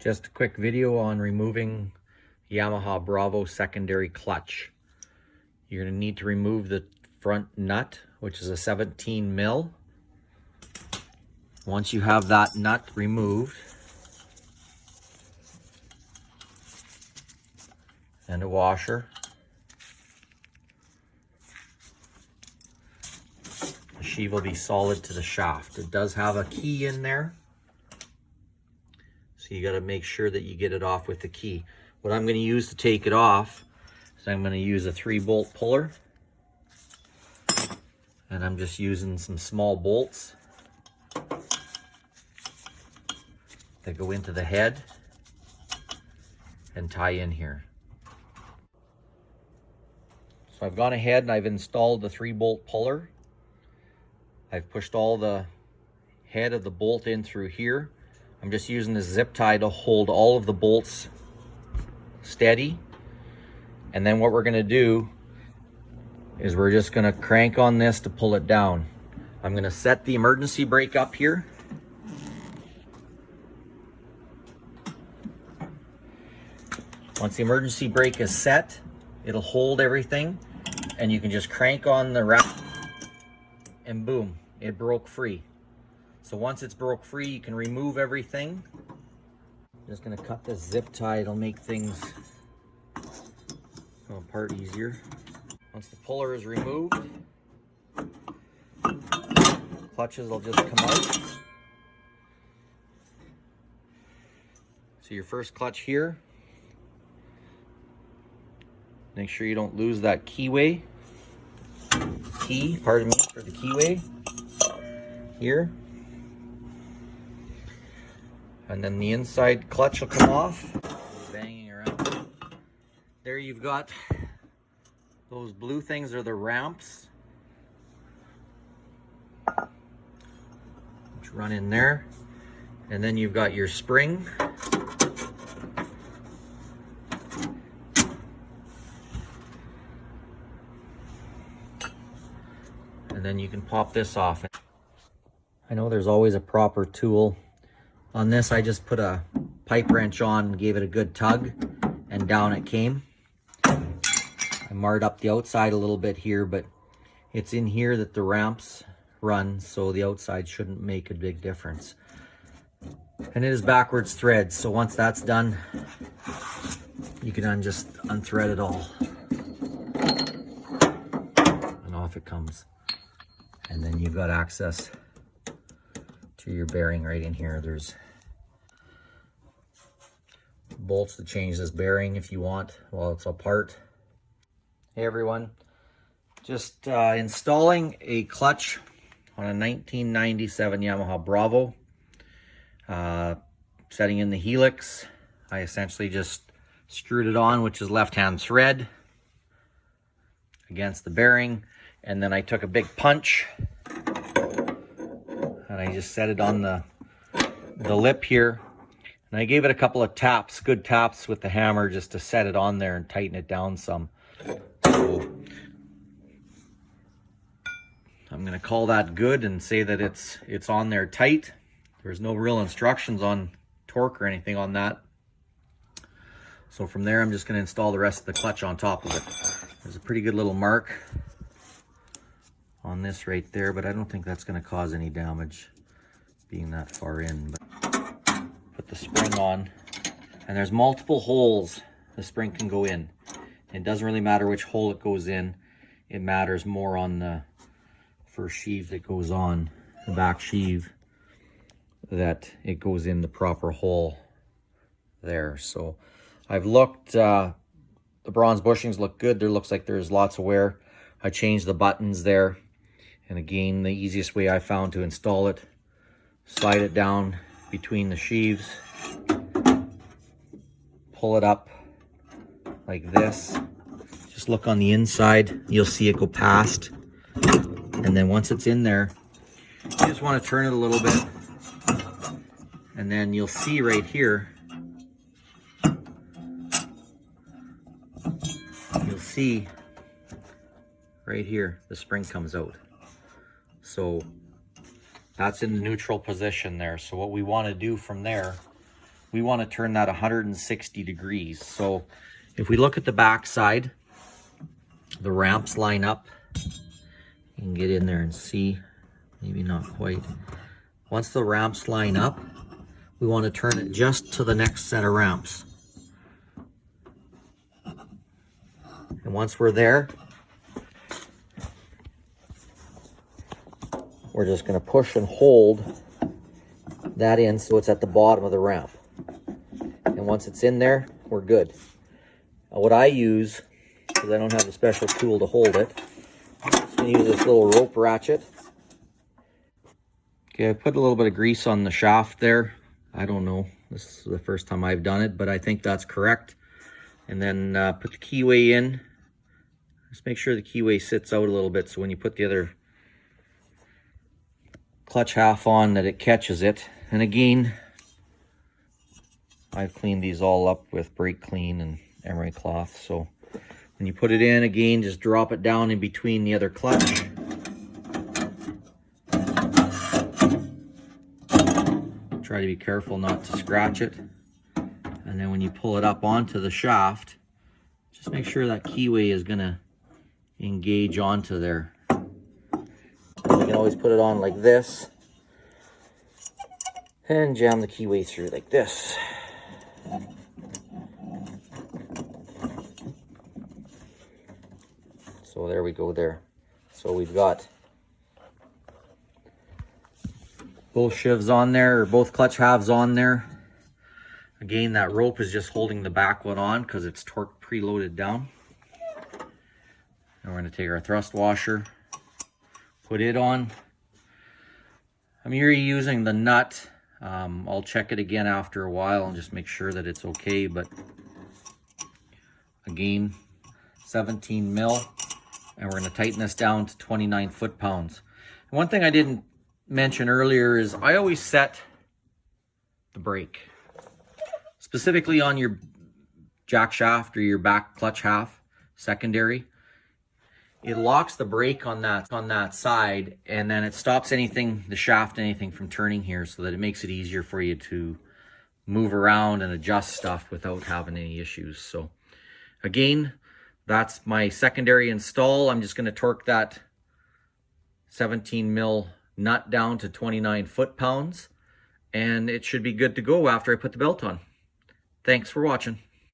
Just a quick video on removing Yamaha Bravo secondary clutch. You're going to need to remove the front nut, which is a 17 mil. Once you have that nut removed, and a washer, the sheave will be solid to the shaft. It does have a key in there, so you got to make sure that you get it off with the key. What I'm going to use to take it off is I'm going to use a 3-bolt puller, and I'm just using some small bolts that go into the head and tie in here. So I've gone ahead and I've installed the 3-bolt puller. I've pushed all the head of the bolt in through here. I'm just using this zip tie to hold all of the bolts steady. And then what we're going to do is we're just going to crank on this to pull it down. I'm going to set the emergency brake up here. Once the emergency brake is set, it'll hold everything, and you can just crank on the wrap, and boom, it broke free. So once it's broke free, you can remove everything. Just gonna cut this zip tie, it'll make things come apart easier. Once the puller is removed, clutches will just come out. So your first clutch here, make sure you don't lose that key, pardon me, for the keyway here. And then the inside clutch will come off. Banging around. There you've got those blue things are the ramps, which run in there. And then you've got your spring. And then you can pop this off. I know there's always a proper tool. On this, I just put a pipe wrench on and gave it a good tug, and down it came. I marred up the outside a little bit here, but it's in here that the ramps run, so the outside shouldn't make a big difference. And it is backwards thread, so once that's done, you can just unthread it all. And off it comes. And then you've got access to your bearing right in here. There's bolts to change this bearing if you want while it's apart. Hey everyone, just installing a clutch on a 1997 Yamaha Bravo. Setting in the helix, I essentially just screwed it on, which is left-hand thread, against the bearing. And then I took a big punch and I just set it on the lip here. And I gave it a couple of taps, good taps with the hammer, just to set it on there and tighten it down some. So I'm gonna call that good and say that it's on there tight. There's no real instructions on torque or anything on that. So from there, I'm just gonna install the rest of the clutch on top of it. There's a pretty good little mark on this right there, but I don't think that's going to cause any damage being that far in. But put the spring on, and there's multiple holes the spring can go in. It doesn't really matter which hole it goes in. It matters more on the first sheave that goes on, the back sheave, that it goes in the proper hole there. So I've looked, the bronze bushings look good. There looks like there's lots of wear. I changed the buttons there. And again, the easiest way I found to install it, slide it down between the sheaves, pull it up like this. Just look on the inside, you'll see it go past. And then once it's in there, you just want to turn it a little bit. And then you'll see right here, the spring comes out. So that's in the neutral position there. So what we want to do from there we want to turn that 160 degrees. So if we look at the back side, the ramps line up. You can get in there and see, maybe not quite. Once the ramps line up, we want to turn it just to the next set of ramps. And once we're there, we're just going to push and hold that in so it's at the bottom of the ramp. And once it's in there, we're good. Now what I use, because I don't have a special tool to hold it, I'm just going to use this little rope ratchet. Okay, I put a little bit of grease on the shaft there. I don't know, this is the first time I've done it, but I think that's correct. And then put the keyway in. Just make sure the keyway sits out a little bit so when you put the other clutch half on that it catches it. And again, I've cleaned these all up with brake clean and emery cloth. So when you put it in, again, just drop it down in between the other clutch. Try to be careful not to scratch it. And then when you pull it up onto the shaft, just make sure that keyway is gonna engage onto there. And you can always put it on like this and jam the keyway through like this. So there we go there. So we've got both shivs on there, or both clutch halves on there. Again, that rope is just holding the back one on because it's torque preloaded down. And we're going to take our thrust washer, put it on. I'm here using the nut. I'll check it again after a while and just make sure that it's okay. But again, 17 mil, and we're going to tighten this down to 29 foot-pounds. And one thing I didn't mention earlier is I always set the brake specifically on your jack shaft or your back clutch half secondary. It locks the brake on that side, and then it stops the shaft, anything from turning here, so that it makes it easier for you to move around and adjust stuff without having any issues. So again, that's my secondary install. I'm just going to torque that 17 mil nut down to 29 foot-pounds, and it should be good to go after I put the belt on. Thanks for watching.